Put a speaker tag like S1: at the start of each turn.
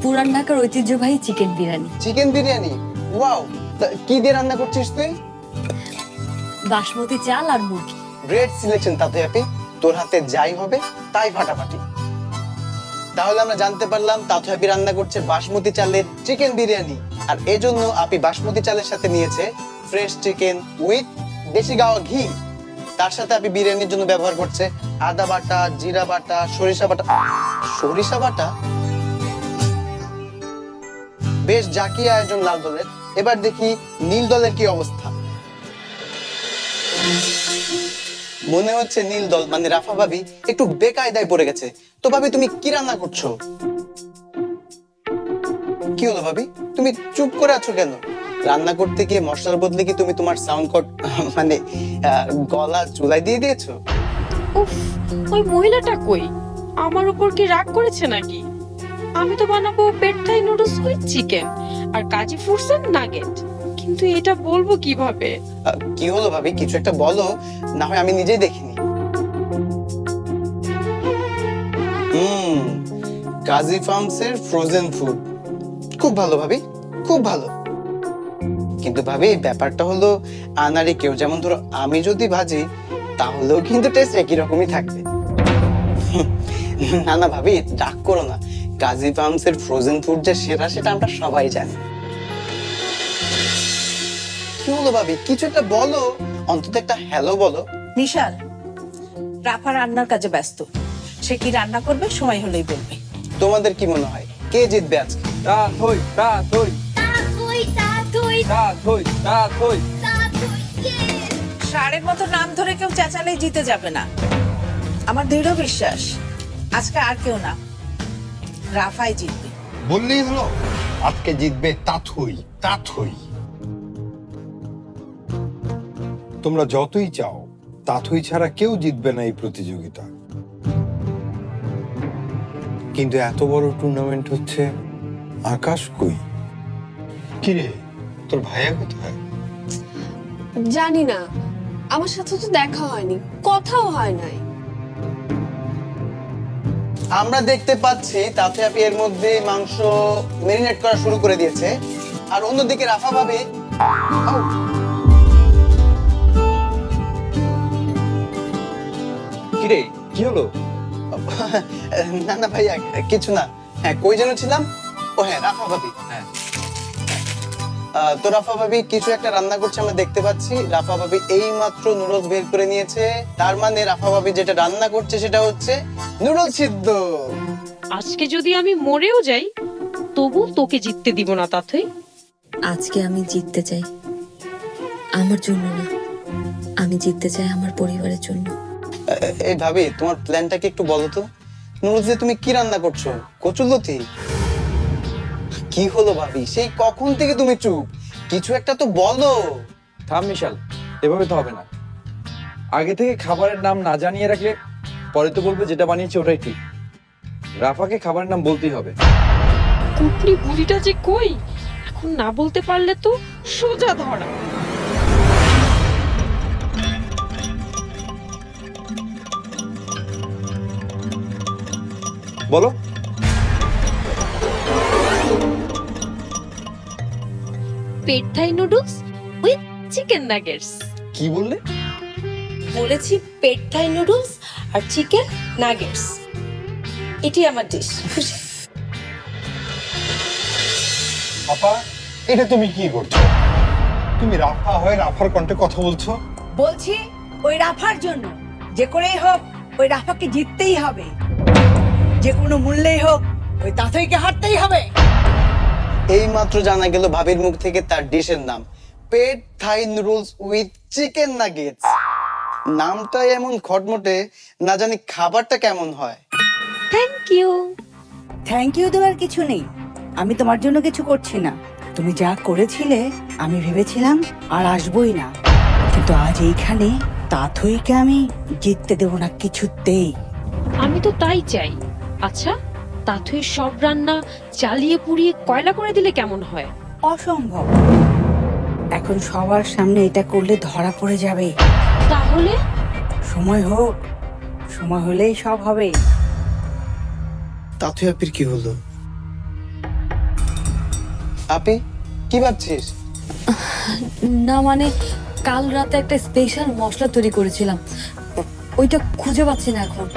S1: পুরান ঢাকার ঐতিহ্যবাহী chicken biryani.
S2: Chicken biryani? Wow! কি দিয়ে রান্না করছিস তুই?
S1: বাসমতি চাল আর মুরগি।
S2: গ্রেট সিলেকশন তাতই আপি, তোর হাতে যাই হবে তাই ফাটাফাটি। তাহলে আমরা জানতে পারলাম তাতই আপি রান্না করছে বাসমতি চালের চিকেন বিরিয়ানি, আর এজন্য আপি বাসমতি চালের সাথে নিয়েছে ফ্রেশ চিকেন উইথ দেশি গাওয়া ঘি। তার সাথে আপনি বিরিয়ানির জন্য ব্যবহার করছে আদা বাটা, জিরা বাটা, সরিষা বাটা। সরিষা বাটা? বেশ জাকি আয়োজন লাল দলের। এবার দেখি নীল দলের কি অবস্থা। মনে হচ্ছে নীল দল মানে রাফা ভাবি একটু বেকায়দায় পড়ে গেছে। তো ভাবি তুমি কি রান্না করছো? কি হলো ভাবি, তুমি চুপ করে আছো কেন? রান্না করতে গিয়ে মশলার বদলে কি তুমি তোমার সাউন্ড কট মানে গলা চুলায় দিয়ে দিয়েছো?
S3: উফ, ওই মহিলাটা কই? আমার উপর কি রাগ করেছে নাকি? আমি তো বানাবো pad Thai noodles with chicken আর কাজী ফ্রুটস এর নাগেট, কিন্তু এটা বলবো কিভাবে?
S2: কি হলো ভাবি, কিছু একটা বলো, না হয় আমি নিজেই দেখিনি। কাজী ফার্মস এর ফ্রোজেন ফুড, খুব ভালো ভাবি, খুব ভালো। কিন্তু ভাবি ব্যাপারটা হলো আনারে কেউ, যেমন ধরো আমি যদি ভাজি তাহলেও কিন্তু টেস্ট একই রকমই থাকবে। না না ভাবি রাগ করো না, কাজী ফার্মস এর ফ্রোজেন ফুড যে সেরা সেটা আমরা সবাই জানি। কি হলো ভাবি, কিছু একটা বলো, অন্তত একটা হ্যালো বলো।
S4: নিশাল, রাফা রান্নার কাজে ব্যস্ত, সে কি রান্না করবে সময় হলেই বলবে।
S2: তোমাদের কি মনে হয় কে জিতবে আজকে?
S4: ষাঁড়ের মতো নাম ধরে কেউ চেঁচালেই জিতে যাবে না। আমার দৃঢ় বিশ্বাস আজকে আর কেউ না, রাফাই জিতবে।
S5: বললেই হলো, আজকে জিতবে তাথই। তাথই তোমরা যতই চাও, তাথই ছাড়া কেউ জিতবে না এই প্রতিযোগিতা। কিন্তু এত বড় টুর্নামেন্ট হচ্ছে, আকাশ কই? কিরে, তোর ভাইয়া কোথায়?
S6: জানি না, আমার সাথে তো দেখা হয়নি, কথাও হয় নাই।
S2: আমরা দেখতে পাচ্ছি তাতে আপনি এর মধ্যে মাংস ম্যারিনেট করা শুরু করে দিয়েছে, আর অন্যদিকে রাফা ভাবে
S7: কিরে কি হলো?
S2: না না ভাইয়া কিছু না। হ্যাঁ কই যেন ছিলাম? ও হ্যাঁ, রাফা ভাবি। হ্যাঁ তো রাফা ভাবি কিছু একটা রান্না করছে আমরা দেখতে পাচ্ছি। রাফা ভাবি এই মাত্র নুডলস বের করে নিয়েছে, তার মানে রাফা ভাবি যেটা রান্না করছে সেটা হচ্ছে নুডলস সিদ্ধ।
S3: আজকে যদি আমি মরেও যাই তবু তোকে জিততে দিব না তাথই।
S1: আজকে আমি জিততে চাই, আমার জন্য না, আমি জিততে চাই আমার পরিবারের জন্য।
S2: এই ভাবি তোমার প্ল্যানটা কি একটু বলো তো? নুডলস দিয়ে তুমি কি রান্না করছো? কচুরলতি? কি হলো ভাবি, সেই কখন থেকে তুমি চুপ? কিছু একটা তো বলো।
S7: থাম মিশাল, এভাবে তো হবে না। আগে থেকে খাবারের নাম না জানিয়ে রাখলে পরে তো বলবে যেটা বানিয়েছে ওটাই ঠিক। রাফাকে খাবারের নাম বলতেই হবে।
S3: কুটনি বুড়িটা যে কই, এখন না বলতে পারলে তো সোজা ধরা।
S7: বলো।
S3: পেট Thai noodles with chicken nuggets.
S7: কি বললে?
S4: বলেছি পেট থাই নুডলস আর চিকেন নাগেটস, এটি আমার ডিশ।
S5: আপা, এটা তুমি কি করছো? তুমি রাফা হয়ে রাফার কণ্ঠে কথা বলছো?
S4: বলছি ওই রাফার জন্য, যে করেই হোক ওই রাফাকে জিততেই হবে, যে কোনো মূল্যেই হোক ওই তাথইকে হারতেই হবে।
S2: এই মাত্র জানা গেল ভাবির মুখ থেকে তার ডিশের নাম পেট Thai noodles with chicken nuggets. নামটা এমন খটমটে, না জানি খাবারটা কেমন হয়।
S3: Thank you.
S4: থ্যাংক ইউ দেওয়ার কিছু নেই, আমি তোমার জন্য কিছু করছি না। তুমি যা করেছিলে আমি ভেবেছিলাম আর আসবই না, কিন্তু আজ এইখানে তাথইকে আমি জিততে দেব না কিছুতেই।
S3: আমি তো তাই চাই। আচ্ছা, তাথইর সব রান্না চালিয়ে পুড়িয়ে কয়লা করে দিলে কেমন হয়?
S4: অসম্ভব, এখন সবার সামনে এটা করলে ধরা পড়ে যাবে।
S3: তাহলে
S4: সময় হোক, সময় হলেই সব হবে।
S2: তাথই আপির কি হলো? আপি কি ভাবছিস?
S1: না মানে কাল রাতে একটা স্পেশাল মশলা তৈরি করেছিলাম, ওইটা খুঁজে পাচ্ছি না এখন।